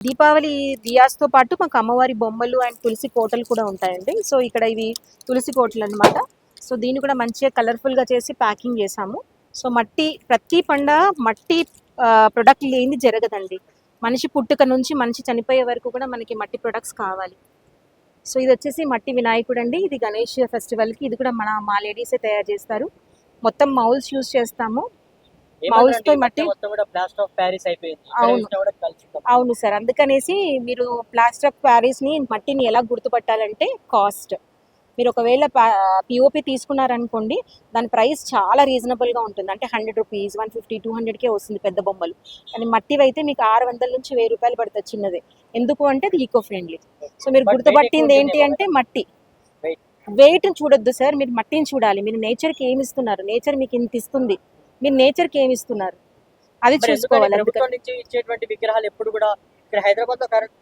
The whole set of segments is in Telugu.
దీపావళి దియాస్‌తో పాటు మాకు అమ్మవారి బొమ్మలు అండ్ తులసి కోటలు కూడా ఉంటాయండి. సో, ఇక్కడ ఇవి తులసి కోటలనమాట. సో, దీన్ని కూడా మంచిగా కలర్‌ఫుల్‌గా చేసి ప్యాకింగ్ చేశాము. సో, ప్రతి పండగ మట్టి ప్రొడక్ట్ లేనిది జరగదండి. మనిషి పుట్టుక నుంచి మనిషి చనిపోయే వరకు కూడా మనకి మట్టి ప్రొడక్ట్స్ కావాలి. సో, ఇదొచ్చేసి మట్టి వినాయకుడండి. ఇది గణేష్ ఫెస్టివల్‌కి ఇది కూడా మా లేడీసే తయారు చేస్తారు. మొత్తం మౌల్స్ యూజ్ చేస్తాము. మౌల్స్‌తో మట్టి ప్లాస్టర్ ఆఫ్ ప్యారిస్ అయిపోయింది. అవును. అవును సార్. అందుకనేసి మీరు ప్లాస్టర్ ఆఫ్ ప్యారిస్‌ని మట్టిని ఎలా గుర్తుపట్టాలంటే కాస్ట్. మీరు ఒకవేళ పీఓపీ తీసుకున్నారనుకోండి, దాని ప్రైస్ చాలా రీజనబుల్‌గా ఉంటుంది. అంటే రూ. 100, 150, 200కే వస్తుంది పెద్ద బొమ్మలు. కానీ మట్టివైతే మీకు 600 నుంచి రూ. 1000 పడుతుంది చిన్నది. ఎందుకు అంటే అది ఈకో ఫ్రెండ్లీ. సో, మీరు గుర్తుపట్టింది ఏంటి అంటే మట్టి. వెయిట్ చూడొద్దు సార్, మీరు మట్టిని చూడాలి. మీరు నేచర్‌కి ఏమి ఇస్తున్నారు? నేచర్ మీకు ఇంత ఇస్తుంది. మీరు నేచర్‌కి ఏమి ఇస్తున్నారు? అది చూసుకోవాలి. ప్రభుత్వం నుంచి ఇచ్చేటువంటి విగ్రహాలు ఎప్పుడు కూడా ఇక్కడ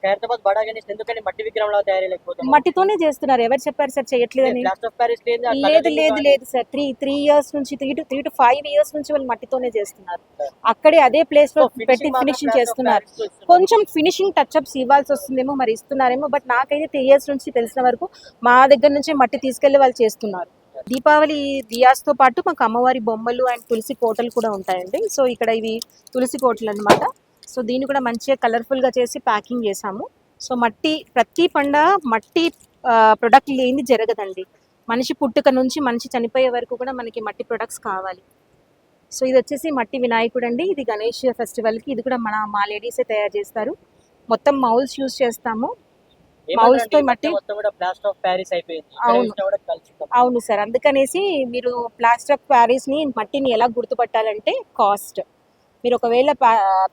ఖైరతాబాద్ బడా గణేష్ ఎందుకని మట్టి విగ్రహంలా తయారైపోతుంది? మట్టితోనే చేస్తున్నారు. ఎవరు చెప్పారు సార్ చేయట్లేదని? ప్లాస్టర్ ఆఫ్ ప్యారిస్ లేదు సార్. 3 ఇయర్స్ నుంచి 3 to 5 ఇయర్స్ నుంచి వాళ్ళు మట్టితోనే చేస్తున్నారు. అక్కడే అదే ప్లేస్ లో పెట్టి ఫినిషింగ్ చేస్తున్నారు. కొంచెం ఫినిషింగ్ టచ్ అప్స్ ఇవ్వాల్సి వస్తుందేమో, మరి ఇస్తున్నారేమో. బట్ నాకైతే 3 ఇయర్స్ నుంచి తెలిసిన వరకు మా దగ్గర నుంచి మట్టి తీసుకెళ్లి వాళ్ళు చేస్తున్నారు. దీపావళి దియాస్‌తో పాటు మాకు అమ్మవారి బొమ్మలు అండ్ తులసి కోటలు కూడా ఉంటాయండి. సో, ఇక్కడ ఇవి తులసి కోటలు అనమాట. సో, దీన్ని కూడా మంచిగా కలర్‌ఫుల్‌గా చేసి ప్యాకింగ్ చేశాము. సో, ప్రతి పండగ మట్టి ప్రొడక్ట్ లేనిది జరగదండి. మనిషి పుట్టుక నుంచి మనిషి చనిపోయే వరకు కూడా మనకి మట్టి ప్రొడక్ట్స్ కావాలి. సో, ఇదొచ్చేసి మట్టి వినాయకుడండి. ఇది గణేష్ ఫెస్టివల్‌కి ఇది కూడా మా లేడీసే తయారు చేస్తారు. మొత్తం మౌల్స్ యూజ్ చేస్తాము. మౌల్స్‌తో మట్టి ప్లాస్టర్ ఆఫ్ ప్యారిస్ అయిపోయింది. అవును సార్. అందుకనేసి మీరు ప్లాస్టర్ ఆఫ్ ప్యారిస్‌ని మట్టిని ఎలా గుర్తుపట్టాలంటే కాస్ట్. మీరు ఒకవేళ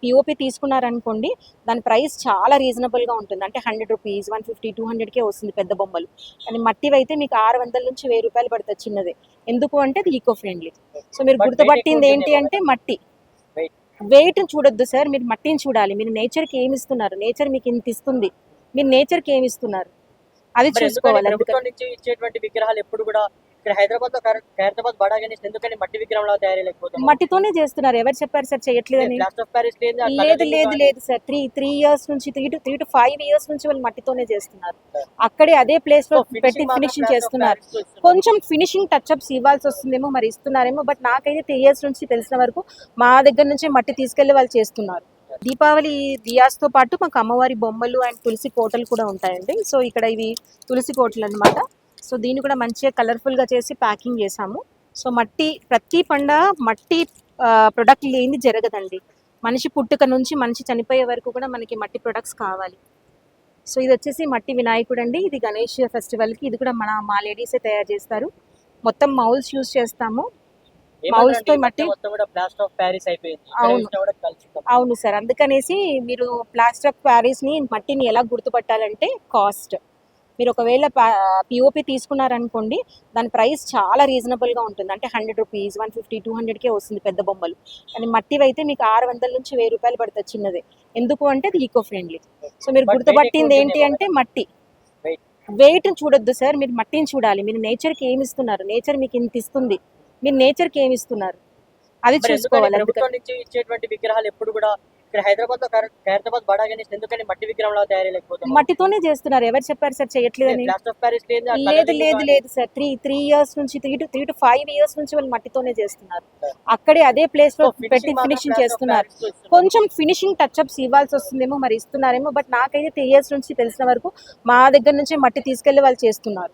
పీఓపీ తీసుకున్నారనుకోండి, దాని ప్రైస్ చాలా రీజనబుల్‌గా ఉంటుంది. అంటే రూ. 100, 150, 200కే వస్తుంది పెద్ద బొమ్మలు. కానీ మట్టివైతే మీకు 600 నుంచి రూ. 1000 పడుతుంది చిన్నది. ఎందుకు అంటే అది ఈకో ఫ్రెండ్లీ. సో, మీరు గుర్తుపట్టింది ఏంటి అంటే మట్టి. వెయిట్ చూడొద్దు సార్, మీరు మట్టిని చూడాలి. మీరు నేచర్‌కి ఏమి ఇస్తున్నారు? నేచర్ మీకు ఇంత ఇస్తుంది. మీరు నేచర్‌కి ఏమి ఇస్తున్నారు? అది చూసుకోవాలి. ప్రభుత్వం నుంచి ఇచ్చేటువంటి విగ్రహాలు ఎప్పుడు కూడా ఇక్కడ ఖైరతాబాద్ బడా గణేష్ ఎందుకని మట్టి విగ్రహంలా తయారైపోతుంది? మట్టితోనే చేస్తున్నారు. ఎవరు చెప్పారు సార్ చేయట్లేదని? ప్లాస్టర్ ఆఫ్ ప్యారిస్ లేదు సార్. 3 ఇయర్స్ నుంచి 3 to 5 ఇయర్స్ నుంచి వాళ్ళు మట్టితోనే చేస్తున్నారు. అక్కడే అదే ప్లేస్ లో పెట్టి ఫినిషింగ్ చేస్తున్నారు. కొంచెం ఫినిషింగ్ టచ్ అప్స్ ఇవ్వాల్సి వస్తుందేమో, మరి ఇస్తున్నారేమో. బట్ నాకైతే 3 ఇయర్స్ నుంచి తెలిసిన వరకు మా దగ్గర నుంచి మట్టి తీసుకెళ్లి వాళ్ళు చేస్తున్నారు. దీపావళి దియాస్‌తో పాటు మాకు అమ్మవారి బొమ్మలు అండ్ తులసి కోటలు కూడా ఉంటాయండి. సో, ఇక్కడ ఇవి తులసి కోటలు అనమాట. సో, దీన్ని కూడా మంచిగా కలర్‌ఫుల్‌గా చేసి ప్యాకింగ్ చేశాము. సో, ప్రతి పండగ మట్టి ప్రొడక్ట్ లేనిది జరగదండి. మనిషి పుట్టుక నుంచి మనిషి చనిపోయే వరకు కూడా మనకి మట్టి ప్రొడక్ట్స్ కావాలి. సో, ఇదొచ్చేసి మట్టి వినాయకుడండి. ఇది గణేష్ ఫెస్టివల్‌కి ఇది కూడా మా లేడీసే తయారు చేస్తారు. మొత్తం మౌల్స్ యూజ్ చేస్తాము. మౌల్స్‌తో మట్టి ప్లాస్టర్ ఆఫ్ ప్యారిస్ అయిపోయింది. అవును సార్. అందుకనేసి మీరు ప్లాస్టర్ ఆఫ్ ప్యారిస్‌ని మట్టిని ఎలా గుర్తుపట్టాలంటే కాస్ట్. మీరు ఒకవేళ పీఓపీ తీసుకున్నారనుకోండి, దాని ప్రైస్ చాలా రీజనబుల్‌గా ఉంటుంది. అంటే రూ. 100, 150, 200కే వస్తుంది పెద్ద బొమ్మలు. కానీ మట్టివైతే మీకు 600 నుంచి రూ. 1000 పడుతుంది చిన్నది. ఎందుకు అంటే అది ఈకో ఫ్రెండ్లీ. సో, మీరు గుర్తుపట్టింది ఏంటి అంటే మట్టి. వెయిట్ చూడొద్దు సార్, మీరు మట్టిని చూడాలి. మీరు నేచర్‌కి ఏమి ఇస్తున్నారు? నేచర్ మీకు ఇంత ఇస్తుంది. మీరు నేచర్‌కి ఏమి ఇస్తున్నారు? అది చూసుకోవాలి. ప్రభుత్వం నుంచి ఇచ్చేటువంటి విగ్రహాలు ఎప్పుడు కూడా ఇక్కడ ఖైరతాబాద్ బడా గణేష్ ఎందుకని మట్టి విగ్రహంలా తయారైపోతుంది? మట్టితోనే చేస్తున్నారు. ఎవరు చెప్పారు సార్ చేయట్లేదని? ప్లాస్టర్ ఆఫ్ ప్యారిస్ లేదు సార్. 3 ఇయర్స్ నుంచి 3 to 5 ఇయర్స్ నుంచి వాళ్ళు మట్టితోనే చేస్తున్నారు. అక్కడే అదే ప్లేస్ లో పెట్టి ఫినిషింగ్ చేస్తున్నారు. కొంచెం ఫినిషింగ్ టచ్ అప్స్ ఇవ్వాల్సి వస్తుందేమో, మరి ఇస్తున్నారేమో. బట్ నాకైతే 3 ఇయర్స్ నుంచి తెలిసిన వరకు మా దగ్గర నుంచి మట్టి తీసుకెళ్లి వాళ్ళు చేస్తున్నారు.